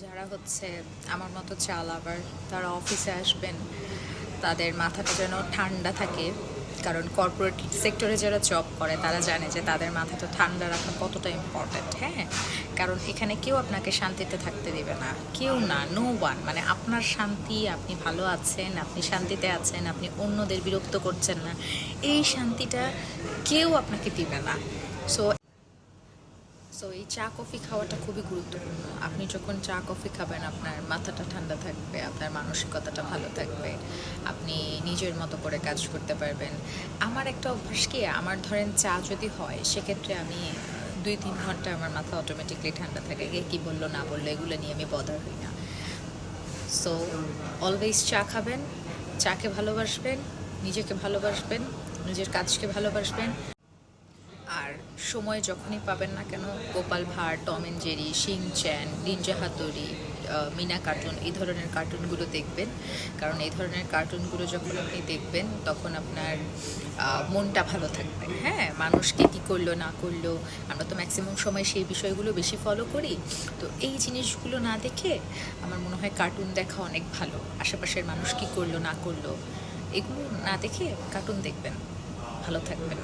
যারা হচ্ছে আমার মতো চা লাভার, তারা অফিসে আসবেন, তাদের মাথাটা যেন ঠান্ডা থাকে। কারণ কর্পোরেট সেক্টরে যারা জব করে তারা জানে যে তাদের মাথাটা ঠান্ডা রাখা কতটা ইম্পর্ট্যান্ট। হ্যাঁ, কারণ এখানে কেউ আপনাকে শান্তিতে থাকতে দেবে না, কেউ না, নো ওয়ান। মানে আপনার শান্তি, আপনি ভালো আছেন, আপনি শান্তিতে আছেন, আপনি অন্যদের বিরক্ত করছেন না, এই শান্তিটা কেউ আপনাকে দিবে না। সো এই চা কফি খাওয়াটা খুবই গুরুত্বপূর্ণ। আপনি যখন চা কফি খাবেন, আপনার মাথাটা ঠান্ডা থাকবে, আপনার মানসিকতাটা ভালো থাকবে, আপনি নিজের মতো করে কাজ করতে পারবেন। আমার একটা অভ্যাস কি, আমার ধরেন চা যদি হয় সেক্ষেত্রে আমি 2-3 ঘন্টা আমার মাথা অটোমেটিকলি ঠান্ডা থাকে। কে কী বললো না বললো এগুলো নিয়ে আমি বদার হই না। সো অলওয়েজ চা খাবেন, চাকে ভালোবাসবেন, নিজেকে ভালোবাসবেন, নিজের কাজকে ভালোবাসবেন। আর সময় যখনই পাবেন না কেন, Gopal Bhar, Tom and Jerry, শিং চ্যান, নিনজা হাতুড়ি, মিনা কার্টুন, এই ধরনের কার্টুনগুলো দেখবেন। কারণ এই ধরনের কার্টুনগুলো যখন আপনি দেখবেন তখন আপনার মনটা ভালো থাকবে। হ্যাঁ, মানুষকে কী করলো না করলো, আমরা তো ম্যাক্সিমাম সময় সেই বিষয়গুলো বেশি ফলো করি। তো এই জিনিসগুলো না দেখে আমার মনে হয় কার্টুন দেখা অনেক ভালো। আশেপাশের মানুষ কী করলো না করলো এগুলো না দেখে কার্টুন দেখবেন, ভালো থাকবেন।